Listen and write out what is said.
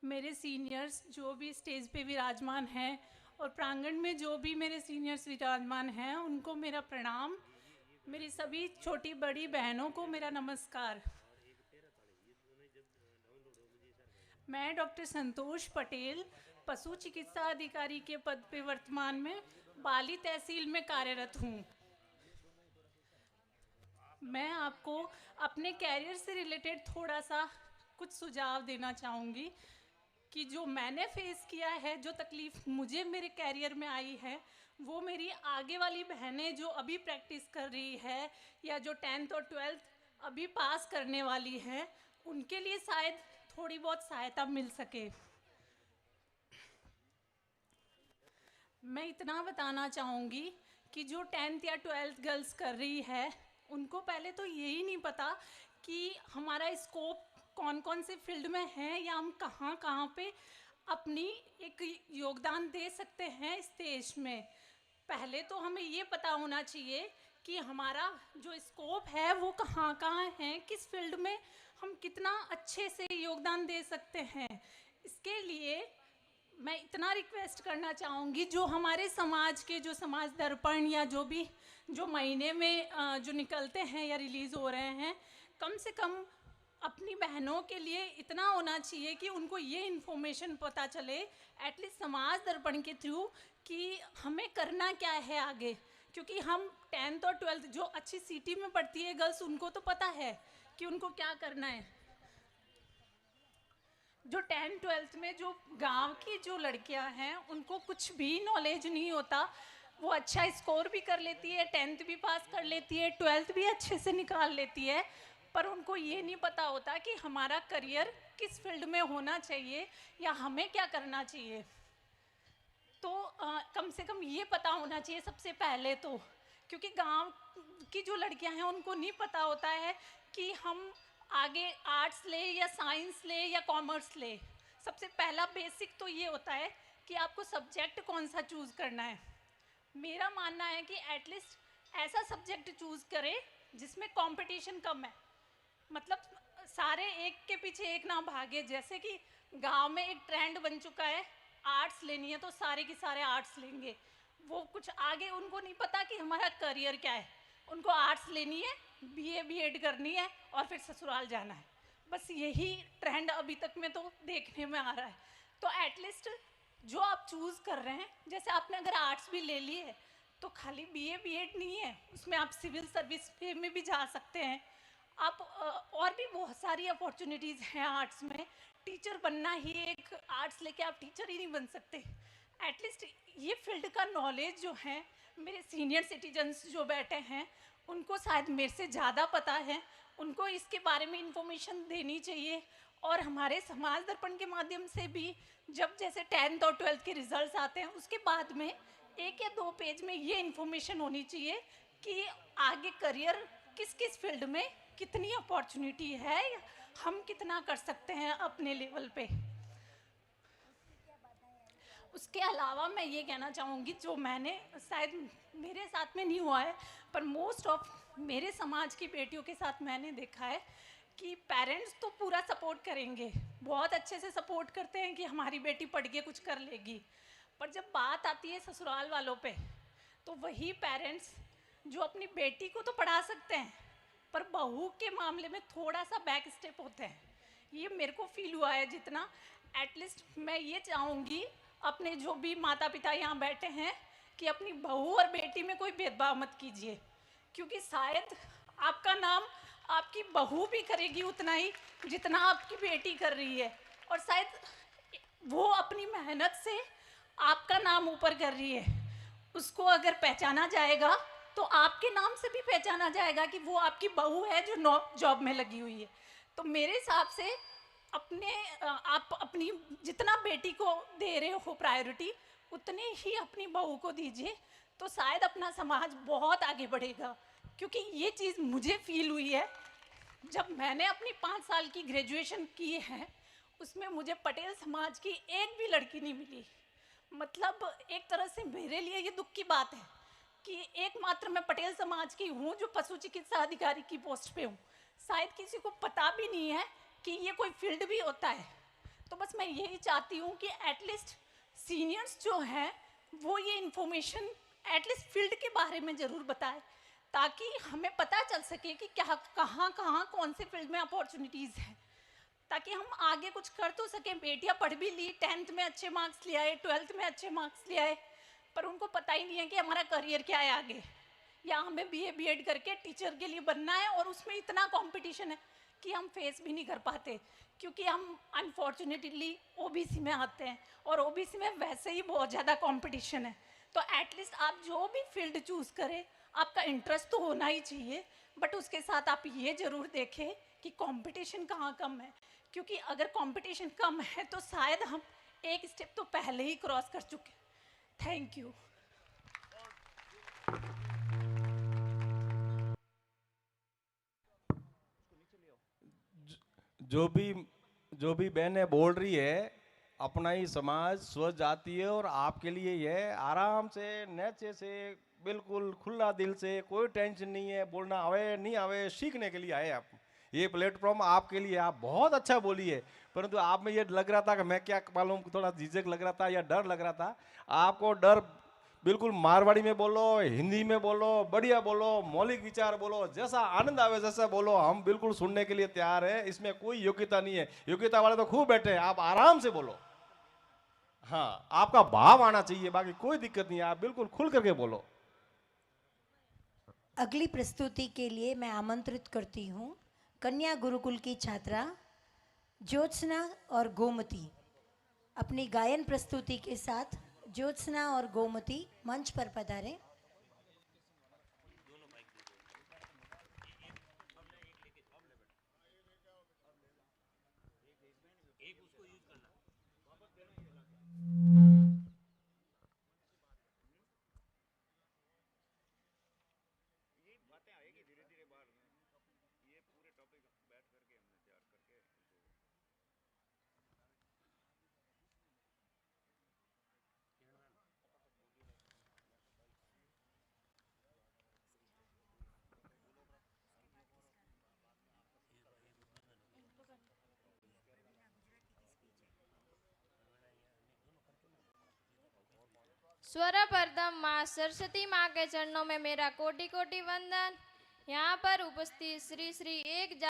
मेरे सीनियर्स जो भी स्टेज पे विराजमान हैं और प्रांगण में जो भी मेरे सीनियर्स विराजमान हैं, उनको मेरा प्रणाम। मेरी सभी छोटी बड़ी बहनों को मेरा नमस्कार। मैं डॉक्टर संतोष पटेल, पशु चिकित्सा अधिकारी के पद पे वर्तमान में बाली तहसील में कार्यरत हूँ। मैं आपको अपने कैरियर से रिलेटेड थोड़ा सा कुछ सुझाव देना चाहूँगी कि जो मैंने फेस किया है, जो तकलीफ़ मुझे मेरे कैरियर में आई है, वो मेरी आगे वाली बहनें जो अभी प्रैक्टिस कर रही है या जो 10th और 12th अभी पास करने वाली है, उनके लिए शायद थोड़ी बहुत सहायता मिल सके। मैं इतना बताना चाहूँगी कि जो 10th या 12th गर्ल्स कर रही है, उनको पहले तो यही नहीं पता कि हमारा स्कोप कौन कौन से फील्ड में है या हम कहाँ कहाँ पे अपनी एक योगदान दे सकते हैं इस देश में। पहले तो हमें ये पता होना चाहिए कि हमारा जो स्कोप है वो कहाँ कहाँ है, किस फील्ड में हम कितना अच्छे से योगदान दे सकते हैं। इसके लिए मैं इतना रिक्वेस्ट करना चाहूँगी, जो हमारे समाज के जो समाज दर्पण या जो भी जो महीने में जो निकलते हैं या रिलीज़ हो रहे हैं, कम से कम अपनी बहनों के लिए इतना होना चाहिए कि उनको ये इन्फॉर्मेशन पता चले एटलीस्ट समाज दर्पण के थ्रू कि हमें करना क्या है आगे। क्योंकि हम 10th और 12th जो अच्छी सिटी में पढ़ती है गर्ल्स, उनको तो पता है कि उनको क्या करना है। जो 10th-12th में जो गांव की जो लड़कियां हैं, उनको कुछ भी नॉलेज नहीं होता। वो अच्छा स्कोर भी कर लेती है, 10th भी पास कर लेती है, 12th भी अच्छे से निकाल लेती है, पर उनको ये नहीं पता होता कि हमारा करियर किस फील्ड में होना चाहिए या हमें क्या करना चाहिए। तो कम से कम ये पता होना चाहिए सबसे पहले तो, क्योंकि गांव की जो लड़कियां हैं उनको नहीं पता होता है कि हम आगे आर्ट्स ले या साइंस ले या कॉमर्स ले। सबसे पहला बेसिक तो ये होता है कि आपको सब्जेक्ट कौन सा चूज़ करना है। मेरा मानना है कि एटलीस्ट ऐसा सब्जेक्ट चूज़ करें जिसमें कंपटीशन कम है, मतलब सारे एक के पीछे एक ना भागे। जैसे कि गांव में एक ट्रेंड बन चुका है, आर्ट्स लेनी है तो सारे के सारे आर्ट्स लेंगे। वो कुछ आगे उनको नहीं पता कि हमारा करियर क्या है। उनको आर्ट्स लेनी है, बीए बीएड करनी है और फिर ससुराल जाना है। बस यही ट्रेंड अभी तक में तो देखने में आ रहा है। तो एटलीस्ट जो आप चूज़ कर रहे हैं, जैसे आपने अगर आर्ट्स भी ले ली है तो खाली बीए बीएड नहीं है, उसमें आप सिविल सर्विस में भी जा सकते हैं। आप और भी बहुत सारी अपॉर्चुनिटीज़ हैं आर्ट्स में। टीचर बनना ही एक आर्ट्स लेके आप टीचर ही नहीं बन सकते। एटलीस्ट ये फील्ड का नॉलेज जो है, मेरे सीनियर सिटीजन्स जो बैठे हैं उनको शायद मेरे से ज़्यादा पता है, उनको इसके बारे में इंफॉर्मेशन देनी चाहिए। और हमारे समाज दर्पण के माध्यम से भी जब जैसे 10th और 12th के रिजल्ट्स आते हैं, उसके बाद में 1 या 2 पेज में ये इन्फॉर्मेशन होनी चाहिए कि आगे करियर किस किस फील्ड में कितनी अपॉर्चुनिटी है, हम कितना कर सकते हैं अपने लेवल पे। उसके अलावा मैं ये कहना चाहूँगी, जो मैंने शायद मेरे साथ में नहीं हुआ है पर मोस्ट ऑफ मेरे समाज की बेटियों के साथ मैंने देखा है कि पेरेंट्स तो पूरा सपोर्ट करेंगे, बहुत अच्छे से सपोर्ट करते हैं कि हमारी बेटी पढ़ के कुछ कर लेगी। पर जब बात आती है ससुराल वालों पे, तो वही पेरेंट्स जो अपनी बेटी को तो पढ़ा सकते हैं पर बहू के मामले में थोड़ा सा बैक स्टेप होते हैं। ये मेरे को फील हुआ है जितना। एटलीस्ट मैं ये चाहूँगी अपने जो भी माता पिता यहाँ बैठे हैं कि अपनी बहू और बेटी में कोई भेदभाव मत कीजिए, क्योंकि शायद आपका नाम आपकी बहू भी करेगी उतना ही जितना आपकी बेटी कर रही है, और शायद वो अपनी मेहनत से आपका नाम ऊपर कर रही है। उसको अगर पहचाना जाएगा तो आपके नाम से भी पहचाना जाएगा कि वो आपकी बहू है जो जॉब में लगी हुई है। तो मेरे हिसाब से अपने आप अपनी जितना बेटी को दे रहे हो प्रायोरिटी, उतनी ही अपनी बहू को दीजिए, तो शायद अपना समाज बहुत आगे बढ़ेगा। क्योंकि ये चीज़ मुझे फील हुई है जब मैंने अपनी 5 साल की ग्रेजुएशन की है, उसमें मुझे पटेल समाज की एक भी लड़की नहीं मिली। मतलब एक तरह से मेरे लिए ये दुख की बात है कि एकमात्र मैं पटेल समाज की हूँ जो पशु चिकित्सा अधिकारी की पोस्ट पे हूँ। शायद किसी को पता भी नहीं है कि ये कोई फील्ड भी होता है। तो बस मैं यही चाहती हूँ कि एटलीस्ट सीनियर्स जो हैं वो ये इन्फॉर्मेशन एटलीस्ट फील्ड के बारे में ज़रूर बताएं, ताकि हमें पता चल सके कि क्या कहाँ कहाँ कौन से फील्ड में अपॉर्चुनिटीज़ हैं, ताकि हम आगे कुछ कर तो सकें। बेटियां पढ़ भी ली, 10th में अच्छे मार्क्स ले आए, 12th में अच्छे मार्क्स ले आए, पर उनको पता ही नहीं है कि हमारा करियर क्या है आगे, या हमें बीए बीएड करके टीचर के लिए बनना है, और उसमें इतना कंपटीशन है कि हम फेस भी नहीं कर पाते, क्योंकि हम अनफॉर्चुनेटली ओबीसी में आते हैं, और ओबीसी में वैसे ही बहुत ज़्यादा कंपटीशन है। तो एटलीस्ट आप जो भी फील्ड चूज़ करें, आपका इंटरेस्ट तो होना ही चाहिए, बट उसके साथ आप ये ज़रूर देखें कि कंपटीशन कहाँ कम है, क्योंकि अगर कंपटीशन कम है तो शायद हम एक स्टेप तो पहले ही क्रॉस कर चुके। Thank you. जो भी जो भी बहनें बोल रही है, अपना ही समाज स्व जातीय और आपके लिए यह आराम से नेचे से बिल्कुल खुला दिल से, कोई टेंशन नहीं है, बोलना आवे नहीं आवे सीखने के लिए आए आप। ये प्लेटफॉर्म आपके लिए, आप बहुत अच्छा बोली है, परंतु आप में ये लग रहा था कि मैं क्या मालूम, थोड़ा झिझक लग रहा था या डर लग रहा था। आपको डर बिल्कुल मारवाड़ी में बोलो, हिंदी में बोलो, बढ़िया बोलो, मौलिक विचार बोलो, जैसा आनंद आवे जैसा बोलो, हम बिल्कुल सुनने के लिए तैयार है। इसमें कोई योग्यता नहीं है, योग्यता वाले तो खूब बैठे हैं, आप आराम से बोलो। हाँ, आपका भाव आना चाहिए, बाकी कोई दिक्कत नहीं है, आप बिल्कुल खुल करके बोलो। अगली प्रस्तुति के लिए मैं आमंत्रित करती हूँ कन्या गुरुकुल की छात्रा ज्योत्सना और गोमती। अपनी गायन प्रस्तुति के साथ ज्योत्सना और गोमती मंच पर पधारें। स्वरप्रदम माँ सरस्वती माँ के चरणों में मेरा कोटि कोटि वंदन। यहाँ पर उपस्थित श्री श्री एक